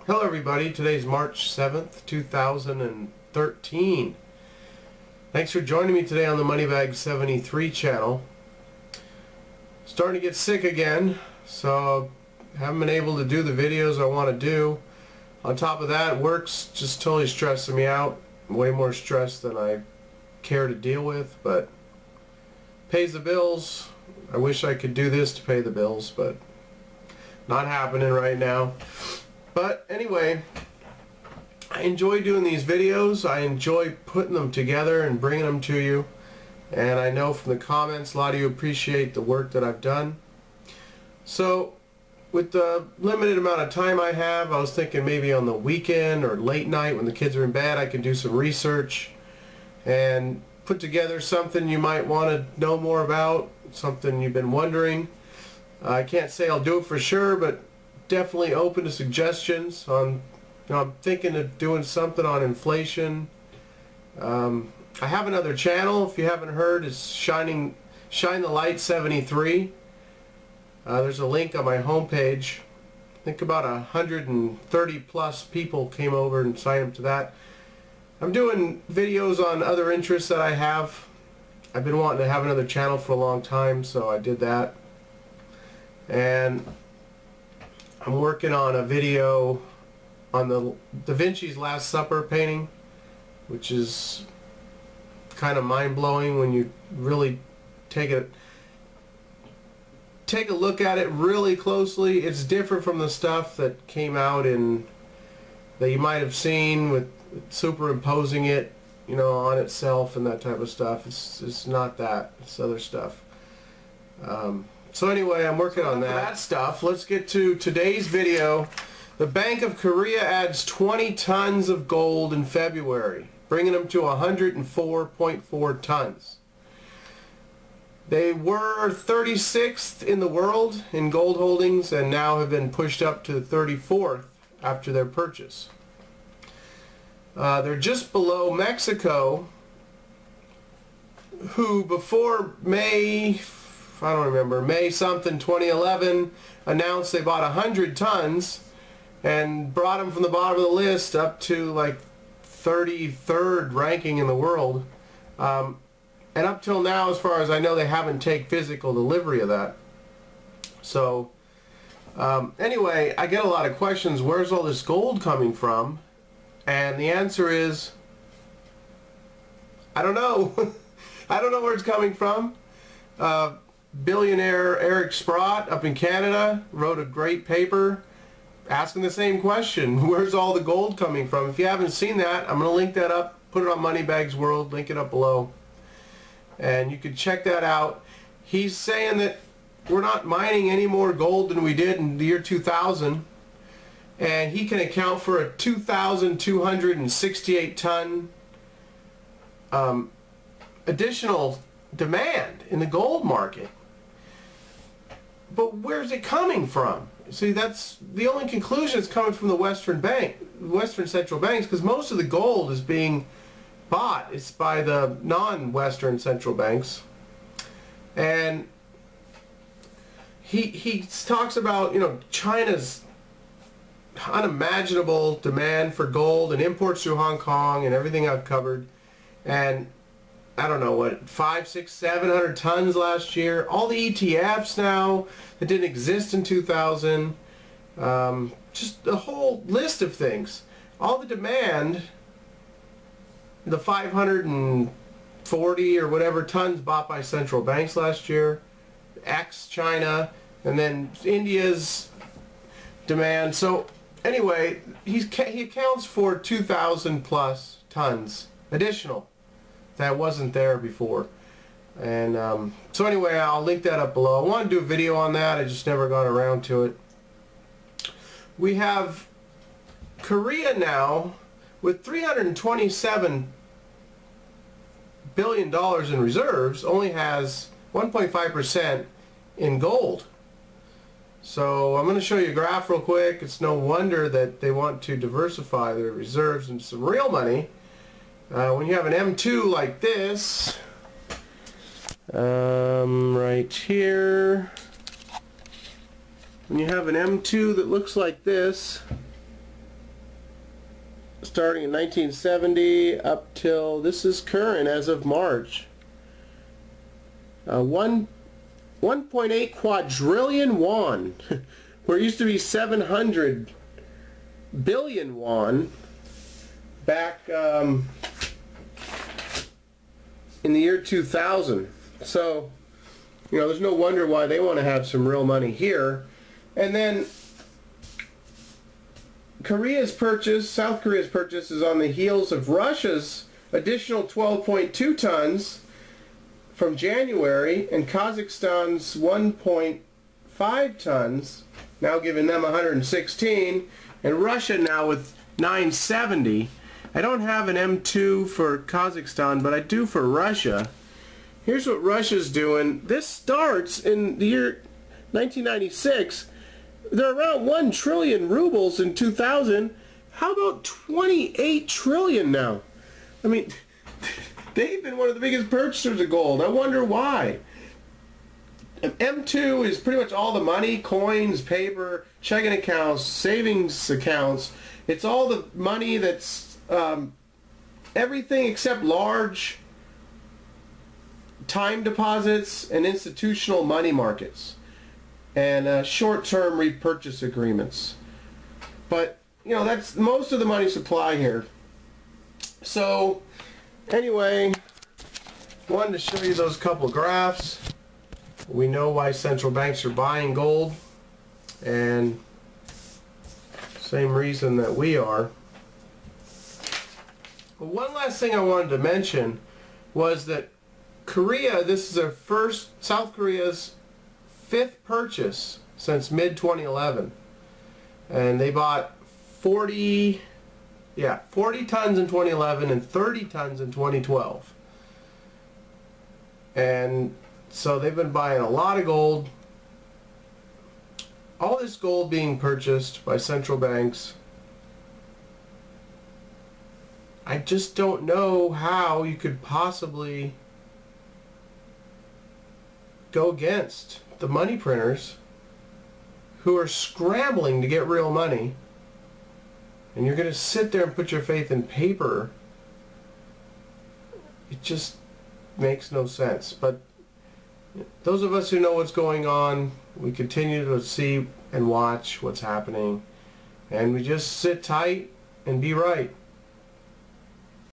Hello everybody, today's March 7th, 2013. Thanks for joining me today on the Moneybag 73 channel. Starting to get sick again, so haven't been able to do the videos I want to do. On top of that, work's just totally stressing me out. Way more stress than I care to deal with, but pays the bills. I wish I could do this to pay the bills, but not happening right now. But anyway, I enjoy doing these videos. I enjoy putting them together and bringing them to you. And I know from the comments a lot of you appreciate the work that I've done. So with the limited amount of time I have, I was thinking maybe on the weekend or late night when the kids are in bed I can do some research and put together something you might want to know more about, something you've been wondering. I can't say I'll do it for sure, but definitely open to suggestions on, I'm thinking of doing something on inflation. I have another channel, if you haven't heard, it's Shine the Light 73. There's a link on my homepage. I think about 130 plus people came over and signed up to that. I'm doing videos on other interests that I have. I've been wanting to have another channel for a long time, so I did that. And I'm working on a video on the Da Vinci's Last Supper painting, which is kind of mind-blowing when you really take a look at it really closely. It's different from the stuff that came out that you might have seen with superimposing it, you know, on itself and that type of stuff. It's not that. It's other stuff. So anyway, I'm working on that stuff. Let's get to today's video. The Bank of Korea adds 20 tons of gold in February, bringing them to 104.4 tons. They were 36th in the world in gold holdings and now have been pushed up to 34th after their purchase. They're just below Mexico, who before May something 2011 announced they bought 100 tons and brought them from the bottom of the list up to like 33rd ranking in the world. And up till now, as far as I know, they haven't taken physical delivery of that. So anyway, I get a lot of questions, where's all this gold coming from? And the answer is, I don't know. I don't know where it's coming from. Billionaire Eric Sprott up in Canada wrote a great paper asking the same question. Where's all the gold coming from? If you haven't seen that, I'm going to link that up, put it on Moneybags World, link it up below. And you can check that out. He's saying that we're not mining any more gold than we did in the year 2000. And he can account for a 2,268 ton additional demand in the gold market. But where's it coming from? See, that's the only conclusion is coming from the Western central banks, because most of the gold is being bought. It's by the non-Western central banks. And he talks about, you know, China's unimaginable demand for gold and imports through Hong Kong and everything I've covered. And I don't know what, 500, 600, 700 tons last year. All the ETFs now that didn't exist in 2000. Just a whole list of things. All the demand, the 540 or whatever tons bought by central banks last year, ex-China, and then India's demand. So anyway, he accounts for 2,000 plus tons additional that wasn't there before. And so anyway, I'll link that up below. I want to do a video on that, I just never got around to it. We have Korea now with $327 billion in reserves, only has 1.5% in gold. So I'm going to show you a graph real quick. It's no wonder that they want to diversify their reserves into some real money. When you have an M2 like this, right here, when you have an M2 that looks like this, starting in 1970 up till this is current as of March. 1.8 quadrillion won, where it used to be 700 billion won back in the year 2000. So, you know, there's no wonder why they want to have some real money here. And then South Korea's purchase is on the heels of Russia's additional 12.2 tons from January, and Kazakhstan's 1.5 tons, now giving them 116, and Russia now with 970. I don't have an M2 for Kazakhstan, but I do for Russia. Here's what Russia's doing. This starts in the year 1996. They're around 1 trillion rubles in 2000. How about 28 trillion now? I mean, they've been one of the biggest purchasers of gold. I wonder why. M2 is pretty much all the money, coins, paper, checking accounts, savings accounts. It's all the money that's everything except large time deposits and institutional money markets and short-term repurchase agreements. But, you know, that's most of the money supply here. So, anyway, wanted to show you those couple graphs. We know why central banks are buying gold, and same reason that we are. But one last thing I wanted to mention was that Korea, this is South Korea's 5th purchase since mid-2011. And they bought 40 tons in 2011 and 30 tons in 2012. And so they've been buying a lot of gold. All this gold being purchased by central banks. I just don't know how you could possibly go against the money printers who are scrambling to get real money, and you're going to sit there and put your faith in paper. It just makes no sense. But those of us who know what's going on, we continue to see and watch what's happening, and we just sit tight and be right.